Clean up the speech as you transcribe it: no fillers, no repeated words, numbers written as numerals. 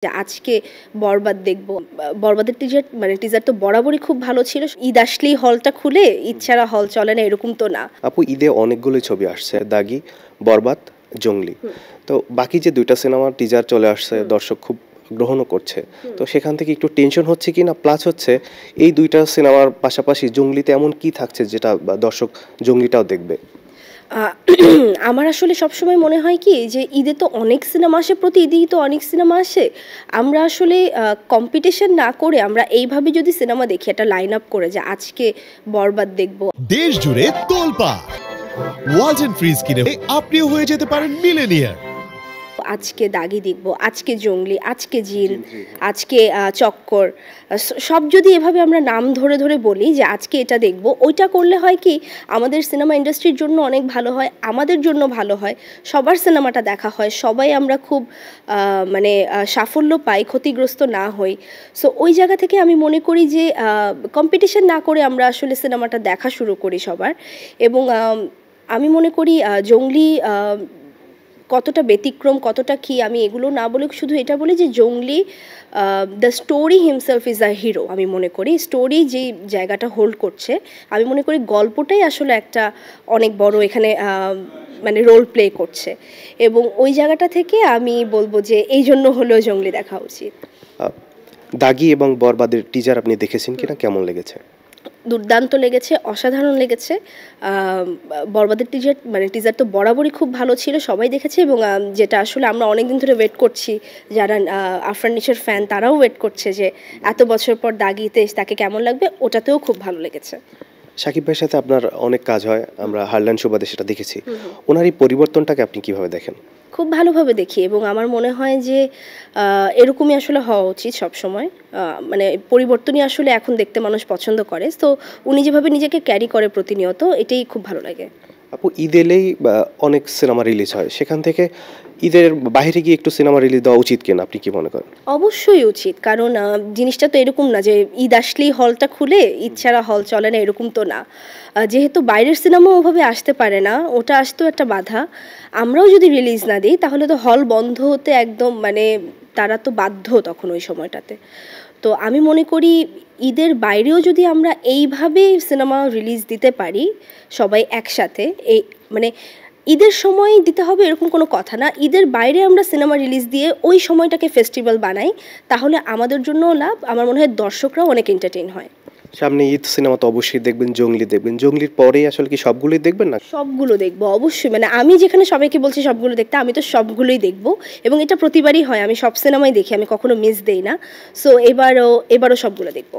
আজকে বরবাদ দেখবো। বরবাদের টিজার তো বরাবরই খুব ভালো ছিল। ঈদ আসলেই হলটা খুলে, ঈদ ছাড়া হল চলে না এরকম তো না। আপু, ঈদে অনেকগুলো ছবি আসছে, দাগি, বরবাদ, জঙ্গলি। তো বাকি যে দুইটা সিনেমার টিজার চলে আসছে, দর্শক খুব গ্রহণও করছে। তো সেখান থেকে একটু টেনশন হচ্ছে কি না, প্লাস হচ্ছে এই দুইটা সিনেমার পাশাপাশি জঙ্গলিতে এমন কি থাকছে যেটা দর্শক জঙ্গলিটাও দেখবে? আমার আসলে সবসময় মনে হয় কি যে ঈদে তো অনেক সিনেমা আসে, প্রতি ঈদেই তো অনেক সিনেমা আসে। আমরা আসলে কম্পিটিশন না করে আমরা এইভাবে যদি সিনেমা দেখি, একটা লাইন আপ করে যে আজকে বরবাদ দেখবো। দেশ জুড়ে তোলপাড় ওয়ালটন ফ্রিজ কিনে আপনিও হয়ে যেতে পারেন মিলেনিয়ার। আজকে দাগি দেখব, আজকে জঙ্গলি, আজকে জিন, আজকে চক্কর, সব যদি এভাবে আমরা নাম ধরে ধরে বলি যে আজকে এটা দেখব, ওইটা করলে হয় কি আমাদের সিনেমা ইন্ডাস্ট্রির জন্য অনেক ভালো হয়, আমাদের জন্য ভালো হয়, সবার সিনেমাটা দেখা হয়, সবাই আমরা খুব মানে সাফল্য পাই, ক্ষতিগ্রস্ত না হই। সো ওই জায়গা থেকে আমি মনে করি যে কম্পিটিশন না করে আমরা আসলে সিনেমাটা দেখা শুরু করি সবার। এবং আমি মনে করি জঙ্গলি কতটা ব্যতিক্রম, কতটা কি, আমি এগুলো না বলে শুধু এটা বলি যে Junglee the story himself is a hero. আমি মনে করি স্টোরি যেই জায়গাটা হোল্ড করছে, আমি মনে করি গল্পটাই আসলে একটা অনেক বড় এখানে মানে রোল প্লে করছে। এবং ওই জায়গাটা থেকে আমি বলবো যে এই জন্য হলেও জঙ্গলি দেখা উচিত। দাগি এবং বরবাদের টিজার আপনি দেখেছেন কিনা, কেমন লেগেছে? দুর্দান্ত লেগেছে, অসাধারণ লেগেছে। বরবাদের টিজার তো বরাবরই খুব ভালো ছিল, সবাই দেখেছে। এবং যেটা আসলে আমরা অনেকদিন ধরে ওয়েট করছি, যারা আফরান নিশোর ফ্যান তারাও ওয়েট করছে যে এত বছর পর দাগিতে তাকে কেমন লাগবে, ওটাতেও খুব ভালো লেগেছে। শাকিব ভাইয়ের সাথে আপনার অনেক কাজ হয়, আমরা হারলান সুবাদে সেটা দেখেছি। ওনার এই পরিবর্তনটাকে আপনি কিভাবে দেখেন? খুব ভালোভাবে দেখি এবং আমার মনে হয় যে এরকমই আসলে হওয়া উচিত সবসময়। মানে পরিবর্তনই আসলে এখন দেখতে মানুষ পছন্দ করে। তো উনি যেভাবে নিজেকে ক্যারি করে প্রতিনিয়ত, এটাই খুব ভালো লাগে। আপু, ঈদ এলেই অনেক সিনেমা রিলিজ হয়, সেখান থেকে ঈদের বাইরে গিয়ে একটু সিনেমা রিলিজ দেওয়া উচিত কিনা, আপনি কি মনে করেন? অবশ্যই উচিত, কারণ জিনিসটা তো এরকম না যে ঈদ আসলেই হলটা খুলে, ঈদ ছাড়া হল চলে না এরকম তো না। যেহেতু বাইরের সিনেমা ওভাবে আসতে পারে না, ওটা আসতেও একটা বাধা। আমরাও যদি রিলিজ না দিই তাহলে তো হল বন্ধ হতে একদম, মানে তারা তো বাধ্য তখন ওই সময়টাতে। তো আমি মনে করি ঈদের বাইরেও যদি আমরা এইভাবে সিনেমা রিলিজ দিতে পারি সবাই একসাথে, এই মানে ঈদের সময় দিতে হবে এরকম কোনো কথা না, ঈদের বাইরে আমরা সিনেমা রিলিজ দিয়ে ওই সময়টাকে ফেস্টিভ্যাল বানাই, তাহলে আমাদের জন্য লাভ। আমার মনে হয় দর্শকরাও অনেক এন্টারটেইন হয়। সামনে ঈদ সিনেমা তো অবশ্যই দেখবেন, জঙ্গলি দেখবেন, জঙ্গলির পরে আসলে কি সবগুলোই দেখবেন না? সবগুলো দেখবো অবশ্যই, মানে আমি যেখানে সবাইকে বলছি সবগুলো দেখতে, আমি তো সবগুলোই দেখবো। এবং এটা প্রতিবারই হয়, আমি সব সিনেমাই দেখি, আমি কখনো মিস দেই না। সো এবারও সবগুলো দেখবো।